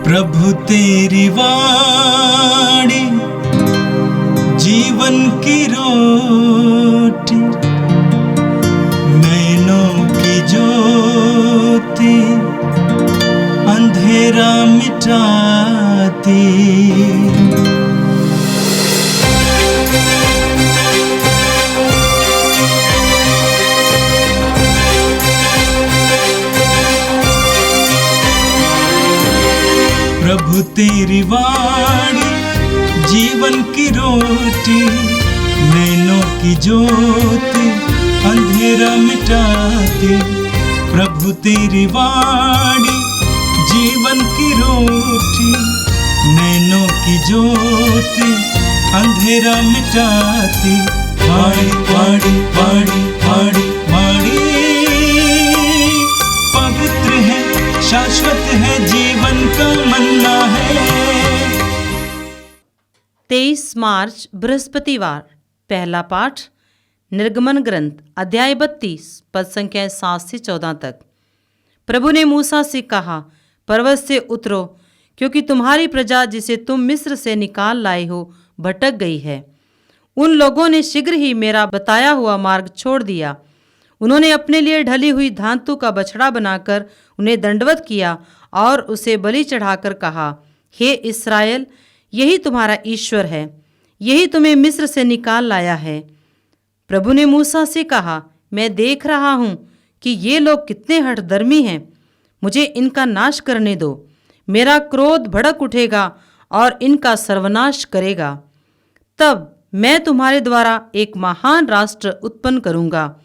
प्रभु तेरी वाणी जीवन की रोटी, नैनों की ज्योति अंधेरा मिटाती। प्रभु तेरी वाणी जीवन की रोटी, नैनों की ज्योति अंधेरा मिटाती। प्रभु तेरी वाणी जीवन की रोटी, नैनों की ज्योति अंधेरा मिटाती। वाणी वाणी वाणी वाणी वाणी पवित्र है, शाश्वत है, जीवन का मन्ना है। 23 मार्च बृहस्पतिवार। पहला पाठ निर्गमन ग्रंथ अध्याय 32 पद संख्या 7 से 14 तक। प्रभु ने मूसा से कहा, पर्वत से उतरो, क्योंकि तुम्हारी प्रजा जिसे तुम मिस्र से निकाल लाए हो भटक गई है। उन लोगों ने शीघ्र ही मेरा बताया हुआ मार्ग छोड़ दिया। उन्होंने अपने लिए ढली हुई धातु का बछड़ा बनाकर उन्हें दंडवत किया और उसे बलि चढ़ाकर कहा, हे इस्राएल, यही तुम्हारा ईश्वर है, यही तुम्हें मिस्र से निकाल लाया है। प्रभु ने मूसा से कहा, मैं देख रहा हूँ कि ये लोग कितने हठधर्मी हैं। मुझे इनका नाश करने दो। मेरा क्रोध भड़क उठेगा और इनका सर्वनाश करेगा। तब मैं तुम्हारे द्वारा एक महान राष्ट्र उत्पन्न करूँगा।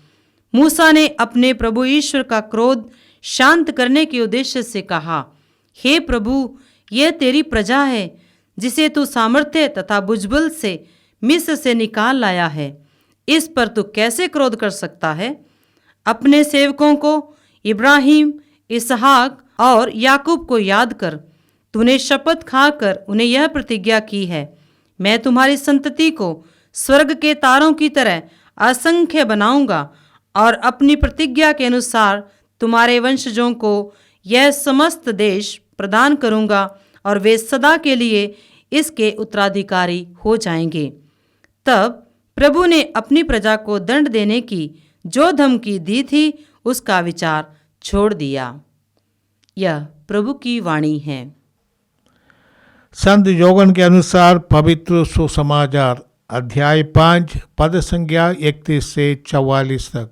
मूसा ने अपने प्रभु ईश्वर का क्रोध शांत करने के उद्देश्य से कहा, हे प्रभु, यह तेरी प्रजा है जिसे तू सामर्थ्य तथा बुजबुल से मिस्र से निकाल लाया है। इस पर तू कैसे क्रोध कर सकता है? अपने सेवकों को इब्राहिम, इसहाक और याकूब को याद कर। तूने शपथ खाकर उन्हें यह प्रतिज्ञा की है, मैं तुम्हारी संतति को स्वर्ग के तारों की तरह असंख्य बनाऊंगा और अपनी प्रतिज्ञा के अनुसार तुम्हारे वंशजों को यह समस्त देश प्रदान करूंगा और वे सदा के लिए इसके उत्तराधिकारी हो जाएंगे। तब प्रभु ने अपनी प्रजा को दंड देने की जो धमकी दी थी उसका विचार छोड़ दिया। यह प्रभु की वाणी है। संत योगन के अनुसार पवित्र सुसमाचार अध्याय 5 पद संख्या 31 से 44 तक।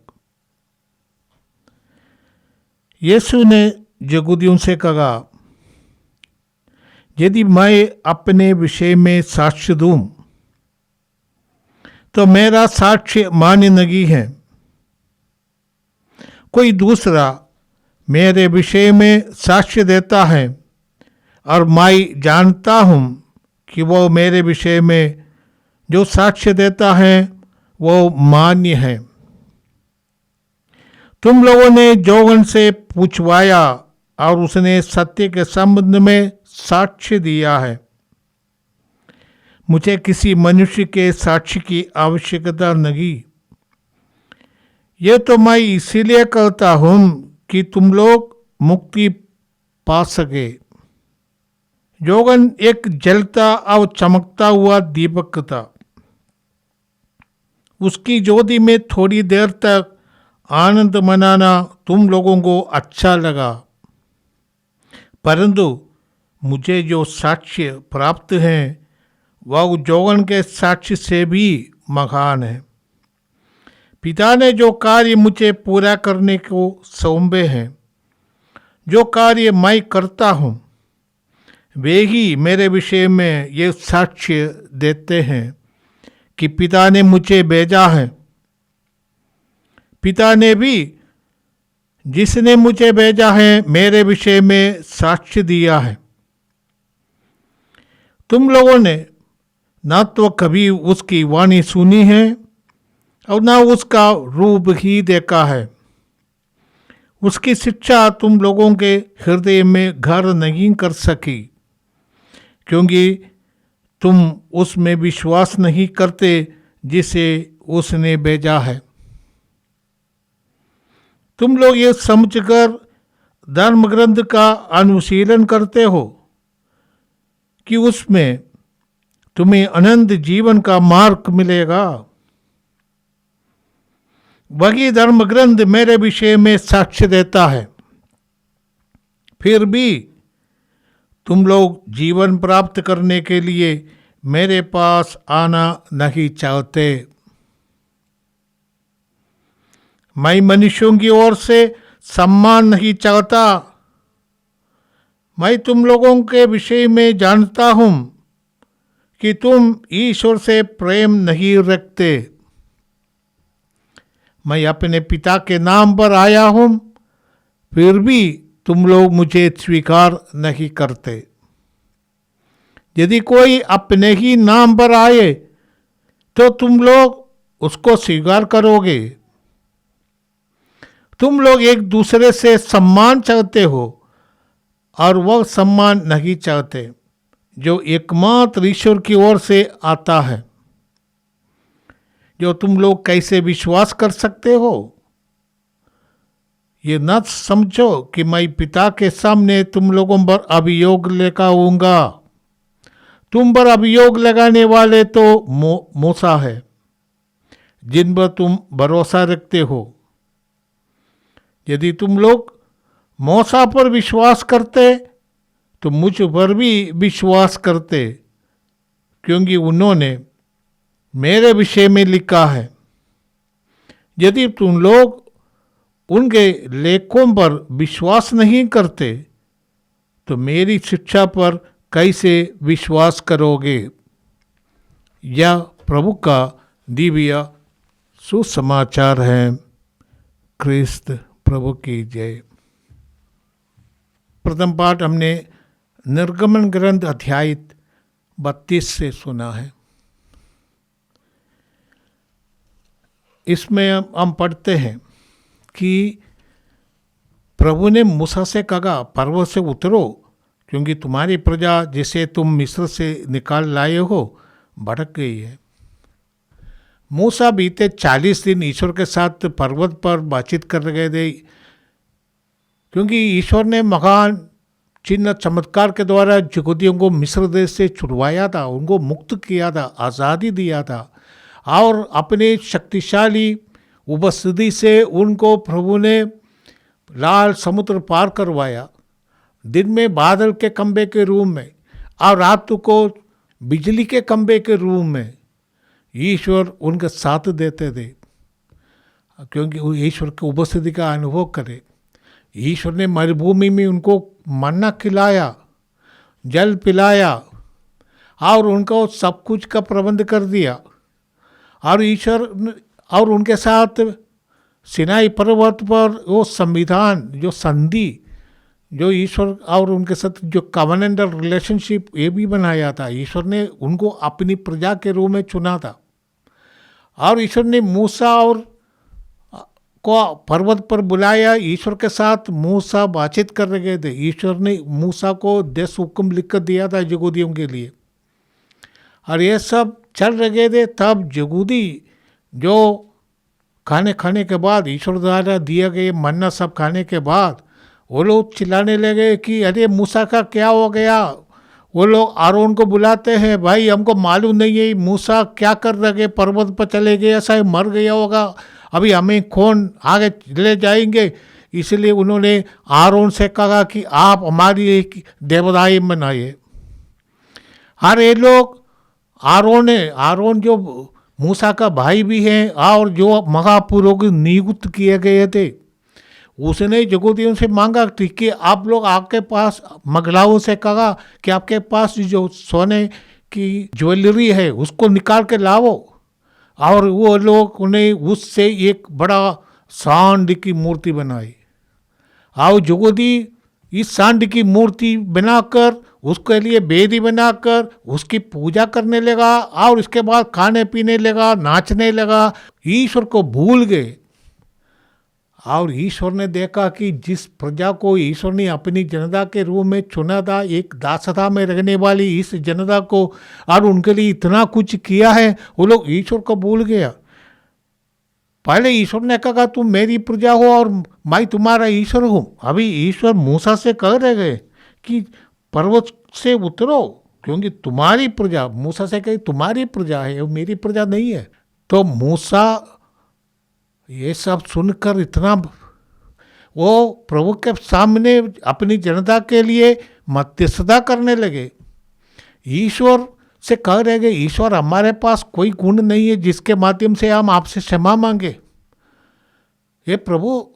यीशु ने यहूदियों से कहा, यदि मैं अपने विषय में साक्ष्य दूं तो मेरा साक्ष्य मान्य नहीं है। कोई दूसरा मेरे विषय में साक्ष्य देता है और मैं जानता हूं कि वो मेरे विषय में जो साक्ष्य देता है वो मान्य है। तुम लोगों ने जोगन से पूछवाया और उसने सत्य के संबंध में साक्ष्य दिया है। मुझे किसी मनुष्य के साक्ष्य की आवश्यकता नहीं। यह तो मैं इसीलिए करता हूं कि तुम लोग मुक्ति पा सके। जोगन एक जलता और चमकता हुआ दीपक था। उसकी ज्योति में थोड़ी देर तक आनंद मनाना तुम लोगों को अच्छा लगा, परंतु मुझे जो साक्ष्य प्राप्त है वह जोगन के साक्ष्य से भी महान है। पिता ने जो कार्य मुझे पूरा करने को सौंपे हैं, जो कार्य मैं करता हूँ, वे ही मेरे विषय में ये साक्ष्य देते हैं कि पिता ने मुझे भेजा है। पिता ने भी जिसने मुझे भेजा है मेरे विषय में साक्ष्य दिया है। तुम लोगों ने न तो कभी उसकी वाणी सुनी है और न उसका रूप ही देखा है। उसकी शिक्षा तुम लोगों के हृदय में घर नहीं कर सकी, क्योंकि तुम उसमें विश्वास नहीं करते जिसे उसने भेजा है। तुम लोग ये समझकर धर्म ग्रंथ का अनुशीलन करते हो कि उसमें तुम्हें अनंत जीवन का मार्ग मिलेगा। वही धर्म ग्रंथ मेरे विषय में साक्ष्य देता है। फिर भी तुम लोग जीवन प्राप्त करने के लिए मेरे पास आना नहीं चाहते। मैं मनुष्यों की ओर से सम्मान नहीं चाहता। मैं तुम लोगों के विषय में जानता हूं कि तुम ईश्वर से प्रेम नहीं रखते। मैं अपने पिता के नाम पर आया हूं, फिर भी तुम लोग मुझे स्वीकार नहीं करते। यदि कोई अपने ही नाम पर आए तो तुम लोग उसको स्वीकार करोगे। तुम लोग एक दूसरे से सम्मान चाहते हो और वह सम्मान नहीं चाहते जो एकमात्र ईश्वर की ओर से आता है। जो तुम लोग कैसे विश्वास कर सकते हो? ये न समझो कि मैं पिता के सामने तुम लोगों पर अभियोग लेकर आऊंगा। तुम पर अभियोग लगाने वाले तो मूसा है, जिन पर तुम भरोसा रखते हो। यदि तुम लोग मूसा पर विश्वास करते तो मुझ पर भी विश्वास करते, क्योंकि उन्होंने मेरे विषय में लिखा है। यदि तुम लोग उनके लेखों पर विश्वास नहीं करते तो मेरी शिक्षा पर कैसे विश्वास करोगे? यह प्रभु का दिव्य सुसमाचार है। क्रिस्त प्रभु की जय। प्रथम पाठ हमने निर्गमन ग्रंथ अध्याय 32 से सुना है। इसमें हम पढ़ते हैं कि प्रभु ने मूसा से कहा, पर्वत से उतरो, क्योंकि तुम्हारी प्रजा जिसे तुम मिस्र से निकाल लाए हो भटक गई है। मूसा बीते 40 दिन ईश्वर के साथ पर्वत पर बातचीत कर गए थे, क्योंकि ईश्वर ने महान चिन्ह चमत्कार के द्वारा यहूदियों को मिस्र देश से छुड़वाया था, उनको मुक्त किया था, आज़ादी दिया था, और अपने शक्तिशाली उपस्थिति से उनको प्रभु ने लाल समुद्र पार करवाया। दिन में बादल के खंभे के रूप में और रात को बिजली के खंभे के रूप में ईश्वर उनके साथ देते थे, क्योंकि वो ईश्वर की उपस्थिति का अनुभव करे। ईश्वर ने मरुभूमि में उनको मन्ना खिलाया, जल पिलाया और उनको सब कुछ का प्रबंध कर दिया। और ईश्वर और उनके साथ सिनाई पर्वत पर वो संविधान, जो संधि, जो ईश्वर और उनके साथ जो कवनेंटल रिलेशनशिप, ये भी बनाया था। ईश्वर ने उनको अपनी प्रजा के रूप में चुना था। और ईश्वर ने मूसा और को पर्वत पर बुलाया। ईश्वर के साथ मूसा बातचीत कर रहे थे। ईश्वर ने मूसा को 10 हुक्म लिख कर दिया था यहूदियों के लिए, और ये सब चल रहे थे। तब यहूदी जो खाने के बाद, ईश्वर द्वारा दिया गए मन्ना सब खाने के बाद, वो लोग चिल्लाने लगे कि अरे मूसा का क्या हो गया। वो लोग आरोन को बुलाते हैं, भाई हमको मालूम नहीं है मूसा क्या कर रहे, पर्वत पर चले गए, ऐसा मर गया होगा, अभी हमें कौन आगे ले जाएंगे। इसलिए उन्होंने आरोन से कहा कि आप हमारी एक देवदाई बनाइए। और ये लोग आरोन जो मूसा का भाई भी है और जो महापुरोहित नियुक्त किए गए थे, उसने यहूदियों से मांगा कि आप लोग आपके पास, महिलाओं से कहा कि आपके पास जो सोने की ज्वेलरी है उसको निकाल के लाओ। और वो लोग उन्हें उससे एक बड़ा सांड की मूर्ति बनाई। और यहूदी इस सांड की मूर्ति बनाकर उसके लिए वेदी बनाकर उसकी पूजा करने लगा, और इसके बाद खाने पीने लगा, नाचने लगा, ईश्वर को भूल गए। और ईश्वर ने देखा कि जिस प्रजा को ईश्वर ने अपनी जनता के रूप में चुना था, एक दासता में रहने वाली इस जनता को, और उनके लिए इतना कुछ किया है, वो लोग ईश्वर को भूल गया। पहले ईश्वर ने कहा तुम मेरी प्रजा हो और मैं तुम्हारा ईश्वर हूँ। अभी ईश्वर मूसा से कह रहे गए कि पर्वत से उतरो, क्योंकि तुम्हारी प्रजा, मूसा से कही तुम्हारी प्रजा है, वो मेरी प्रजा नहीं है। तो मूसा ये सब सुनकर इतना वो प्रभु के सामने अपनी जनता के लिए मध्यस्थता करने लगे। ईश्वर से कह रहे कि ईश्वर हमारे पास कोई गुण नहीं है जिसके माध्यम से हम आपसे क्षमा मांगे। ये प्रभु,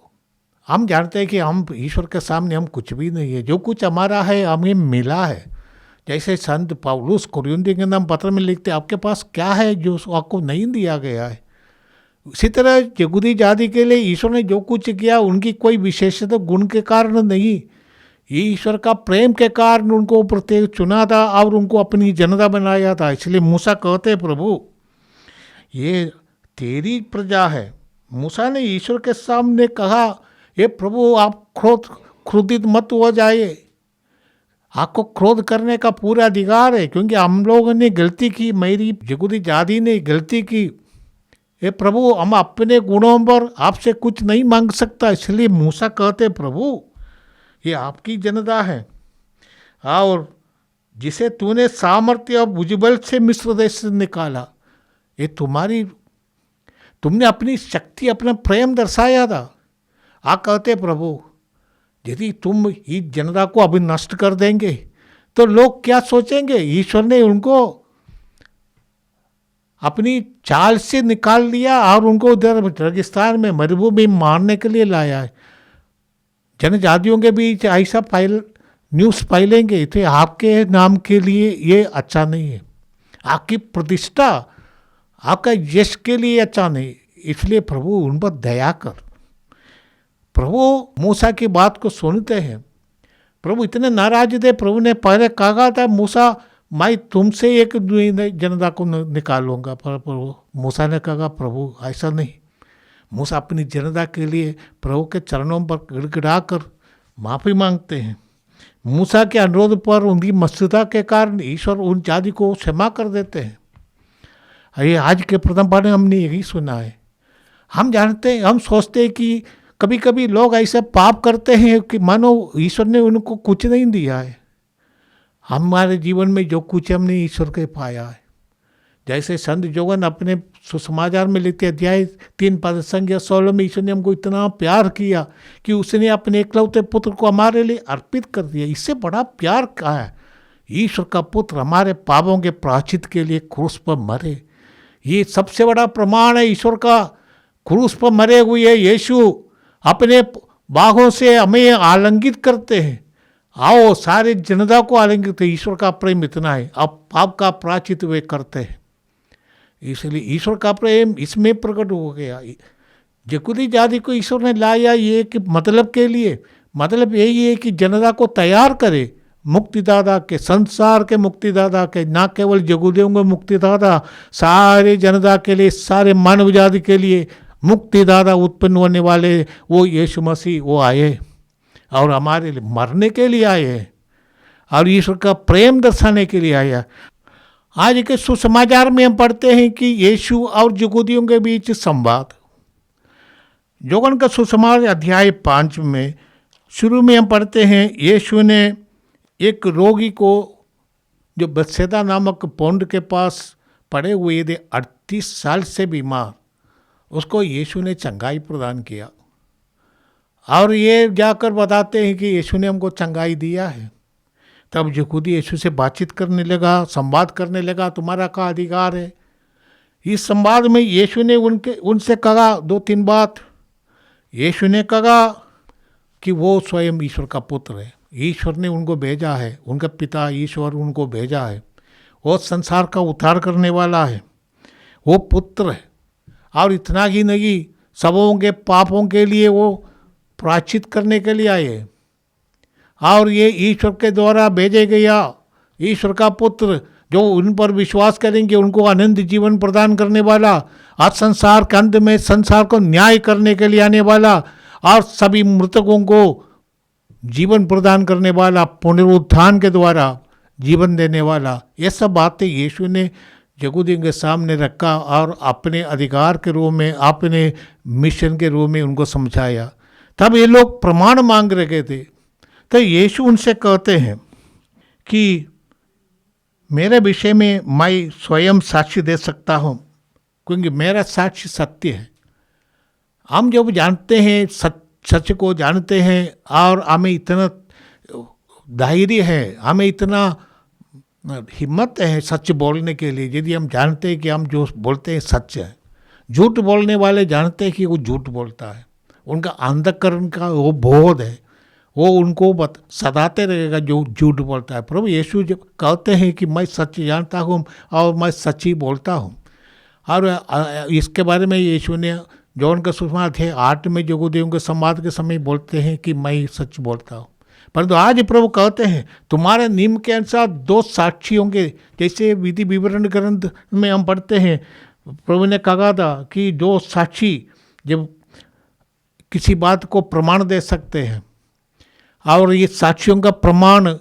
हम जानते हैं कि हम ईश्वर के सामने हम कुछ भी नहीं है, जो कुछ हमारा है हमें मिला है। जैसे संत पौलुस कुरिन्थियों के नाम पत्र में लिखते, आपके पास क्या है जो आपको नहीं दिया गया है। उसी तरह यहूदी जाति के लिए ईश्वर ने जो कुछ किया उनकी कोई विशेषता गुण के कारण नहीं, ईश्वर का प्रेम के कारण उनको प्रत्येक चुना था और उनको अपनी जनता बनाया था। इसलिए मूसा कहते, प्रभु ये तेरी प्रजा है। मूसा ने ईश्वर के सामने कहा, ये प्रभु आप क्रोधित मत हो जाए, आपको क्रोध करने का पूरा अधिकार है, क्योंकि हम लोगों ने गलती की, मेरी यहूदी जाति ने गलती की। ये प्रभु हम अपने गुणों पर आपसे कुछ नहीं मांग सकता। इसलिए मूसा कहते, प्रभु ये आपकी जनता है और जिसे तूने सामर्थ्य और भुजबल से मिस्र देश से निकाला, ये तुमने अपनी शक्ति, अपना प्रेम दर्शाया था। कहते प्रभु यदि तुम इस जनता को अभी नष्ट कर देंगे तो लोग क्या सोचेंगे। ईश्वर ने उनको अपनी चाल से निकाल लिया और उनको उधर रेगिस्तान में मरुभूमि में मारने के लिए लाया है। जनजातियों के बीच ऐसा न्यूज़ फैलेंगे तो आपके नाम के लिए ये अच्छा नहीं है, आपकी प्रतिष्ठा, आपका यश के लिए अच्छा नहीं। इसलिए प्रभु उन पर दया कर। प्रभु मूसा की बात को सुनते हैं। प्रभु इतने नाराज थे, प्रभु ने पहले कहा था मूसा मैं तुमसे एक जनता को निकालूंगा, पर प्रभु मूसा ने कहा प्रभु ऐसा नहीं। मूसा अपनी जनता के लिए प्रभु के चरणों पर गिड़गिड़ा कर माफ़ी मांगते हैं। मूसा के अनुरोध पर उनकी मस्तता के कारण ईश्वर उन जाति को क्षमा कर देते हैं। ये आज के प्रथम पाठ में हमने यही सुना है। हम जानते हैं, हम सोचते हैं कि कभी कभी लोग ऐसे पाप करते हैं कि मानो ईश्वर ने उनको कुछ नहीं दिया है। हमारे जीवन में जो कुछ हमने ईश्वर के पाया है, जैसे संत जोगन अपने सुसमाचार में लिखते अध्याय 3 पद संख्या 16 में, ईश्वर ने हमको इतना प्यार किया कि उसने अपने एकलौते पुत्र को हमारे लिए अर्पित कर दिया। इससे बड़ा प्यार क्या है। ईश्वर का पुत्र हमारे पापों के प्रायश्चित के लिए क्रूस पर मरे, ये सबसे बड़ा प्रमाण है ईश्वर का। क्रूस पर मरे हुए यीशु अपने बाहों से हमें आलिंगित करते हैं। आओ सारे जनता को आलिंगित, ईश्वर का प्रेम इतना है। अब पाप का प्रायश्चित वे करते हैं, इसलिए ईश्वर का प्रेम इसमें प्रकट हो गया। यहूदी जाति को ईश्वर ने लाया ये कि मतलब के लिए, मतलब यही है कि जनता को तैयार करे मुक्तिदाता के, संसार के मुक्तिदाता के, ना केवल यहूदियों के मुक्तिदाता, सारे जनता के लिए, सारे मानव जाति के लिए मुक्तिदाता उत्पन्न होने वाले वो यीशु मसीह वो आए और हमारे लिए मरने के लिए आए और ईश्वर का प्रेम दर्शाने के लिए आया। आज के सुसमाचार में हम पढ़ते हैं कि यीशु और यहूदियों के बीच संवाद। योहन का सुसमाचार अध्याय 5 में शुरू में हम पढ़ते हैं, यीशु ने एक रोगी को जो बेथसेदा नामक पौंड के पास पड़े हुए थे, 38 साल से बीमार, उसको यीशु ने चंगाई प्रदान किया और ये जाकर बताते हैं कि यीशु ने हमको चंगाई दिया है। तब यहूदी यीशु से बातचीत करने लगा, संवाद करने लगा, तुम्हारा क्या अधिकार है। इस संवाद में यीशु ने उनसे कहा 2-3 बात। यीशु ने कहा कि वो स्वयं ईश्वर का पुत्र है, ईश्वर ने उनको भेजा है, उनका पिता ईश्वर उनको भेजा है, वो संसार का उद्धार करने वाला है, वो पुत्र है। और इतना ही नहीं, सबों के पापों के लिए वो प्रायश्चित करने के लिए आए और ये ईश्वर के द्वारा भेजे गया ईश्वर का पुत्र, जो उन पर विश्वास करेंगे उनको अनंत जीवन प्रदान करने वाला, आज संसार के अंत में संसार को न्याय करने के लिए आने वाला और सभी मृतकों को जीवन प्रदान करने वाला, पुनरुत्थान के द्वारा जीवन देने वाला। ये सब बातें यीशु ने यहूदियों के सामने रखा और अपने अधिकार के रूप में, अपने मिशन के रूप में उनको समझाया। तब ये लोग प्रमाण मांग रहे थे। तो यीशु उनसे कहते हैं कि मेरे विषय में मैं स्वयं साक्ष्य दे सकता हूँ, क्योंकि मेरा साक्ष्य सत्य है। हम जब जानते हैं सच को जानते हैं और हमें इतना धैर्य है, हमें इतना हिम्मत है सच बोलने के लिए, यदि हम जानते हैं कि हम जो बोलते हैं सच है। झूठ बोलने वाले जानते हैं कि वो झूठ बोलता है, उनका अंधकरण का वो बोध है, वो उनको सताते रहेगा जो झूठ बोलता है। प्रभु यीशु जब कहते हैं कि मैं सच जानता हूँ और मैं सच ही बोलता हूँ, और इसके बारे में यीशु ने जॉन का सुसमाचार 8 में यहूदियों के संवाद के समय बोलते हैं कि मैं सच बोलता हूँ। परंतु आज प्रभु कहते हैं तुम्हारे नियम के अनुसार 2 साक्षी होंगे। जैसे विधि विवरण ग्रंथ में हम पढ़ते हैं, प्रभु ने कहा था कि 2 साक्षी जब किसी बात को प्रमाण दे सकते हैं, और ये साक्षियों का प्रमाण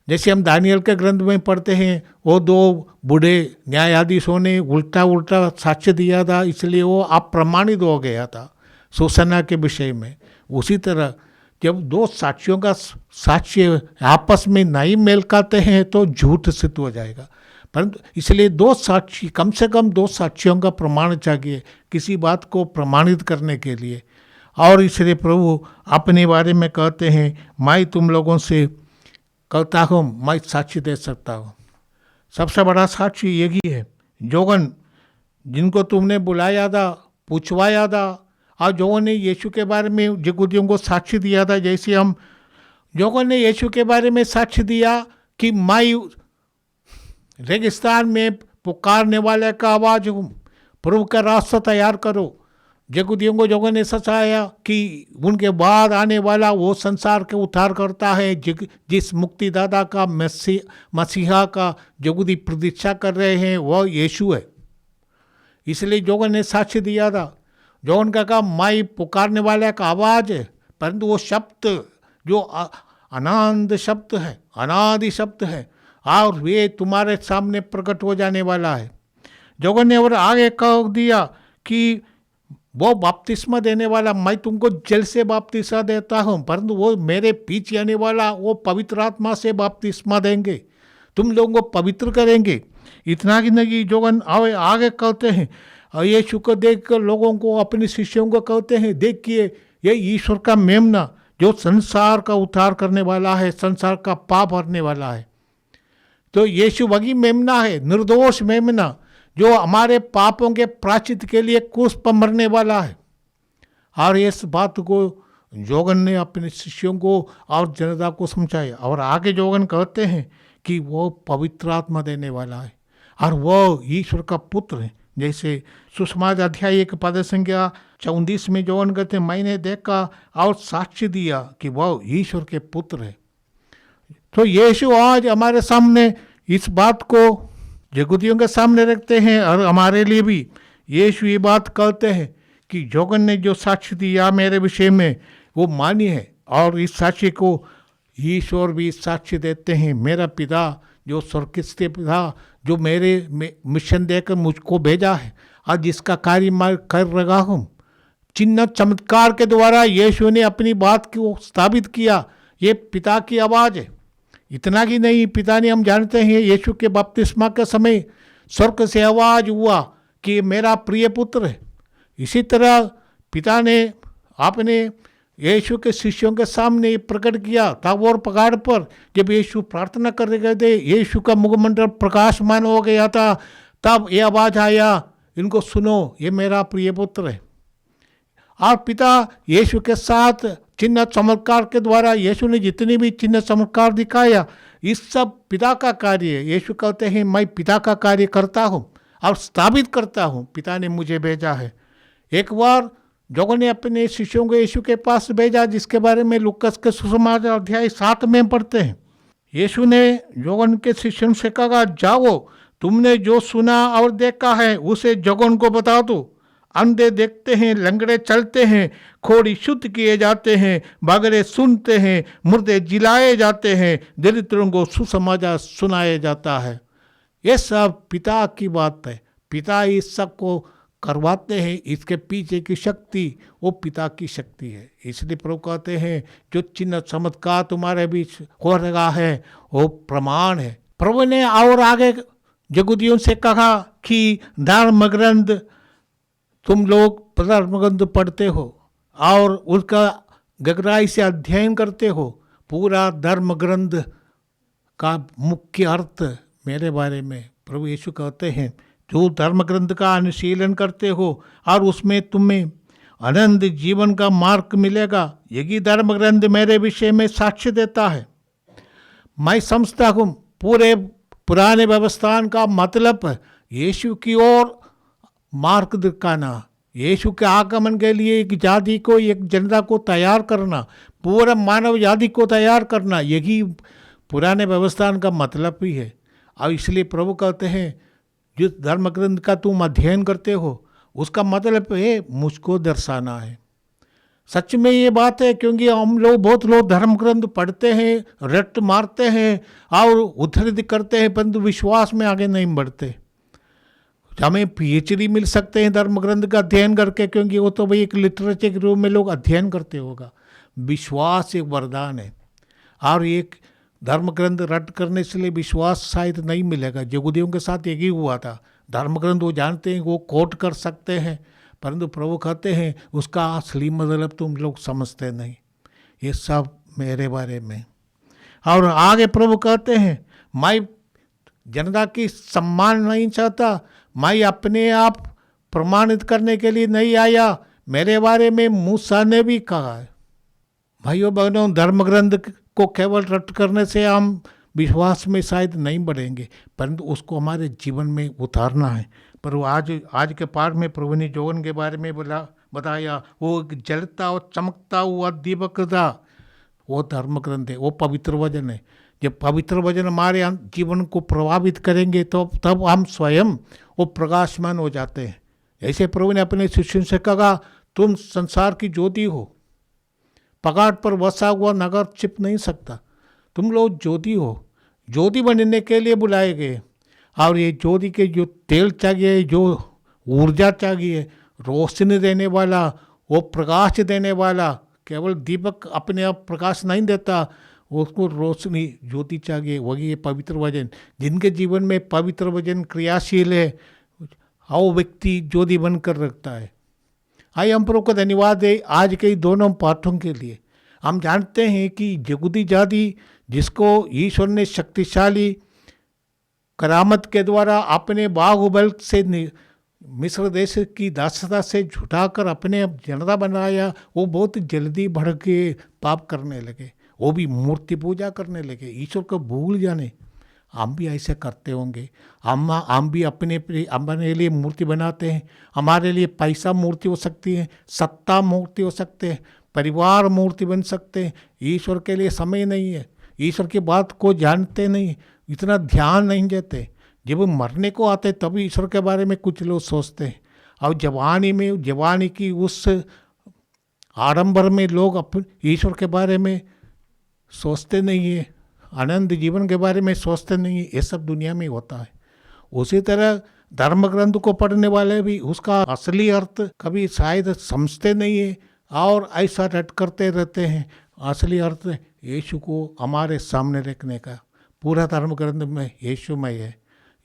जैसे हम दानियल के ग्रंथ में पढ़ते हैं, वो 2 बूढ़े न्यायाधीशों ने उल्टा साक्ष्य दिया था, इसलिए वो अप्रमाणित हो गया था सुसन्ना के विषय में। उसी तरह जब 2 साक्षियों का साक्ष्य आपस में नहीं मेल खाते हैं तो झूठ सिद्ध हो जाएगा। परंतु इसलिए 2 साक्षी, कम से कम 2 साक्षियों का प्रमाण चाहिए किसी बात को प्रमाणित करने के लिए। और इसलिए प्रभु अपने बारे में कहते हैं, मैं तुम लोगों से कहता हूँ, मैं साक्षी दे सकता हूँ। सबसे बड़ा साक्षी यही है, जोगन जिनको तुमने बुलाया था, पूछवाया था, और जोगन ने यीशु के बारे में यहूदियों को साक्षी दिया था। जैसे हम जोगन ने यीशु के बारे में साक्षी दिया कि मैं रेगिस्तान में पुकारने वाले का आवाज़ हूँ, प्रभु का रास्ता तैयार करो। यहूदियों को जोगन ने सचाया कि उनके बाद आने वाला वो संसार के उद्धार करता है, जिस मुक्तिदाता का मसीहा का यहूदी प्रतीक्षा कर रहे हैं, वह यीशु है। इसलिए जोगन ने साक्ष्य दिया था। जोगन का कहा मैं पुकारने वाले का आवाज़ है, परंतु वो शब्द जो अनंत शब्द है, अनादि शब्द है, और वे तुम्हारे सामने प्रकट हो जाने वाला है। जोगन ने और आगे कह दिया कि वो बपतिस्मा देने वाला, मैं तुमको जल से बपतिस्मा देता हूँ, परंतु वो मेरे पीछे आने वाला वो पवित्र आत्मा से बपतिस्मा देंगे, तुम लोगों को पवित्र करेंगे। इतना ही नहीं, जोगन आगे कहते हैं, यीशु को देख कर लोगों को, अपने शिष्यों को कहते हैं, देखिए ये ईश्वर का मेमना जो संसार का उद्धार करने वाला है, संसार का पाप भरने वाला है। तो यीशु वही मेमना है, निर्दोष मेमना, जो हमारे पापों के प्रायश्चित के लिए क्रूस पर मरने वाला है। और इस बात को जोगन ने अपने शिष्यों को और जनता को समझाया। और आगे जोगन कहते हैं कि वो पवित्र आत्मा देने वाला है और वो ईश्वर का पुत्र है। जैसे सुसमाचार अध्याय 1 पद संख्या 34 में जोगन कहते हैं, मैंने देखा और साक्ष्य दिया कि वह ईश्वर के पुत्र है। तो यीशु आज हमारे सामने इस बात को यहूदियों के सामने रखते हैं, और हमारे लिए भी यीशु ये बात कहते हैं कि जोगन ने जो साक्ष्य दिया मेरे विषय में वो मान्य है, और इस साक्ष्य को ईश्वर भी साक्ष्य देते हैं। मेरा पिता जो स्वर्गस्थ पिता, जो मेरे मिशन देकर मुझको भेजा है और जिसका कार्य मैं कर रहा हूँ, चिन्ह चमत्कार के द्वारा यीशु ने अपनी बात को स्थापित किया। ये पिता की आवाज़ है। इतना ही नहीं, पिता ने, हम जानते हैं यीशु के बपतिस्मा के समय स्वर्ग से आवाज़ हुआ कि मेरा प्रिय पुत्र है। इसी तरह पिता ने अपने यीशु के शिष्यों के सामने प्रकट किया ताबोर पहाड़ पर। जब यीशु प्रार्थना कर रहे थे, यीशु का मुखमंडल प्रकाशमान हो गया था, तब ये आवाज़ आया, इनको सुनो, ये मेरा प्रिय पुत्र है। और पिता यीशु के साथ चिन्ह चमत्कार के द्वारा यीशु ने जितने भी चिन्ह चमत्कार दिखाया, इस सब पिता का कार्य है। यीशु कहते हैं, मैं पिता का कार्य करता हूँ और स्थापित करता हूँ, पिता ने मुझे भेजा है। एक बार जोगन ने अपने शिष्यों को यीशु के पास भेजा, जिसके बारे में लूकास के सुसमाचार अध्याय 7 में पढ़ते हैं। यीशु ने जोगन के शिष्यों से कहा, जाओ, तुमने जो सुना और देखा है उसे जोगन को बता दो। अंधे देखते हैं, लंगड़े चलते हैं, खोड़ी शुद्ध किए जाते हैं, बगरे सुनते हैं, मुर्दे जिलाए जाते हैं, दरिद्रों को सुसमाचार सुनाया जाता है। ये सब पिता की बात है। पिता इस सब को करवाते हैं। इसके पीछे की शक्ति वो पिता की शक्ति है। इसलिए प्रभु कहते हैं, जो चिन्ह चमत्कार तुम्हारे बीच हो रहा है वो प्रमाण है, प्रभु ने और आगे यहूदियों से कहा कि धर्म ग्रंथ, तुम लोग धर्म ग्रंथ पढ़ते हो और उसका गहराई से अध्ययन करते हो। पूरा धर्म ग्रंथ का मुख्य अर्थ मेरे बारे में प्रभु यीशु कहते हैं, जो धर्म ग्रंथ का अनुशीलन करते हो और उसमें तुम्हें अनंत जीवन का मार्ग मिलेगा। यही धर्म ग्रंथ मेरे विषय में साक्ष्य देता है। मैं समझता हूँ पूरे पुराने व्यवस्था का मतलब यीशु की ओर मार्ग दिखाना, यीशु के आगमन के लिए एक जाति को, एक जनता को तैयार करना, पूरा मानव जाति को तैयार करना, यही पुराने व्यवस्था का मतलब भी है। और इसलिए प्रभु कहते हैं जिस धर्म ग्रंथ का तुम अध्ययन करते हो उसका मतलब है मुझको दर्शाना है। सच में ये बात है, क्योंकि हम लोग बहुत लोग धर्म ग्रंथ पढ़ते हैं, रट मारते हैं और उद्धृत करते हैं, परंतु विश्वास में आगे नहीं बढ़ते। हमें पीएचडी मिल सकते हैं धर्म ग्रंथ का अध्ययन करके, क्योंकि वो तो भाई एक लिटरेचर के रूप में लोग अध्ययन करते होगा। विश्वास एक वरदान है और एक धर्म ग्रंथ रट करने से लिए विश्वास शायद नहीं मिलेगा। यहूदियों के साथ यही हुआ था। धर्म ग्रंथ वो जानते हैं, वो कोट कर सकते हैं, परंतु प्रभु कहते हैं उसका असली मतलब तुम लोग समझते नहीं। ये सब मेरे बारे में। और आगे प्रभु कहते हैं मैं जनता की सम्मान नहीं चाहता, मैं अपने आप प्रमाणित करने के लिए नहीं आया। मेरे बारे में मूसा ने भी कहा है। भाइयों बहनों, धर्म ग्रंथ को केवल रट करने से हम विश्वास में शायद नहीं बढ़ेंगे, परंतु उसको हमारे जीवन में उतारना है। पर वो आज के पाठ में प्रभु ने जौन के बारे में बताया, वो जलता और चमकता हुआ दीपक था, वो धर्म ग्रंथ है, वो पवित्र वचन है। जब पवित्र वचन हमारे जीवन को प्रभावित करेंगे तो तब हम स्वयं वो प्रकाशमान हो जाते हैं। ऐसे प्रभु ने अपने शिष्यों से कहा, तुम संसार की ज्योति हो, पहाड़ पर बसा हुआ नगर छिप नहीं सकता। तुम लोग ज्योति हो, ज्योति बनने के लिए बुलाए गए। और ये ज्योति के जो तेल चाहिए, जो ऊर्जा चाहिए, रोशनी देने वाला, वो प्रकाश देने वाला, केवल दीपक अपने आप प्रकाश नहीं देता, उसको रोशनी ज्योति चाहिए। वही ये पवित्र वचन, जिनके जीवन में पवित्र वचन क्रियाशील है, वो व्यक्ति ज्योति बनकर रखता है। आइए हम प्रभु को धन्यवाद है आज के दोनों पाठों के लिए। हम जानते हैं कि यहूदी जाति जिसको ईश्वर ने शक्तिशाली करामत के द्वारा अपने बाहुबल से मिस्र देश की दासता से छुटाकर अपने जनता बनाया, वो बहुत जल्दी बढ़ के पाप करने लगे, वो भी मूर्ति पूजा करने लगे, ईश्वर को भूल जाने। हम भी ऐसे करते होंगे। हम भी अपने लिए मूर्ति बनाते हैं। हमारे लिए पैसा मूर्ति हो सकती है, सत्ता मूर्ति हो सकते हैं, परिवार मूर्ति बन सकते हैं। ईश्वर के लिए समय नहीं है, ईश्वर की बात को जानते नहीं, इतना ध्यान नहीं देते। जब मरने को आते तभी ईश्वर के बारे में कुछ लोग सोचते हैं। और जवानी की उस आडंबर में लोग ईश्वर के बारे में सोचते नहीं है, आनंद जीवन के बारे में सोचते नहीं है। ये सब दुनिया में होता है। उसी तरह धर्म ग्रंथ को पढ़ने वाले भी उसका असली अर्थ कभी शायद समझते नहीं है और ऐसा रट करते रहते हैं। असली अर्थ यीशु को हमारे सामने रखने का। पूरा धर्म ग्रंथ में यीशुमय है।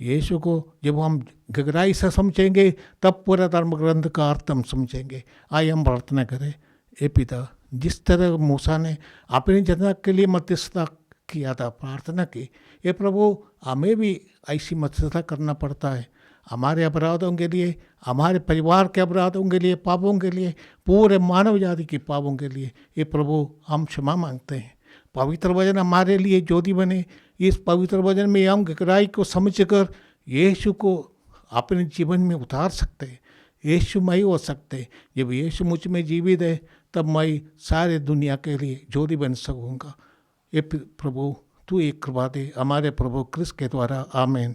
यीशु को जब हम गहराई से समझेंगे तब पूरा धर्म ग्रंथ का अर्थ हम समझेंगे। आइए हम प्रार्थना करें। ए पिता, जिस तरह मूसा ने अपनी जनता के लिए मध्यस्थता किया था, प्रार्थना की, ये प्रभु हमें भी ऐसी मध्यस्थता करना पड़ता है। हमारे अपराधों के लिए, हमारे परिवार के अपराधों के लिए, पापों के लिए, पूरे मानव जाति के पापों के लिए ये प्रभु हम क्षमा मांगते हैं। पवित्र वचन हमारे लिए ज्योति बने। इस पवित्र वचन में हम गहराई को समझकर यीशु को अपने जीवन में उतार सकते हैं। यीशुमय हो सकते हैं। जब यीशु मुझ में जीवित है तब मैं सारे दुनिया के लिए ज्योति बन सकूँगा। ये प्रभु तू एक कृपा दे हमारे प्रभु क्रिस्त के द्वारा। आमीन।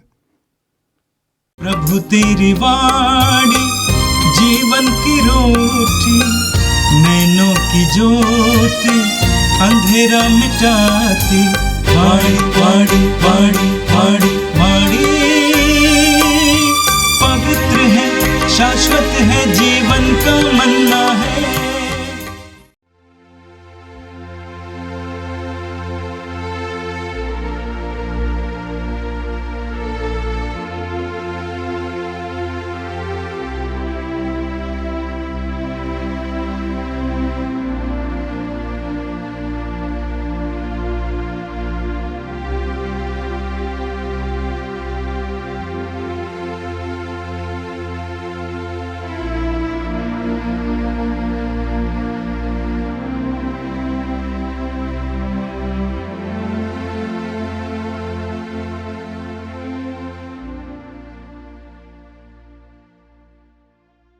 प्रभु तेरी वाणी जीवन की रोटी, नैनों की ज्योति अंधेरा मिटाती। वाणी वाणी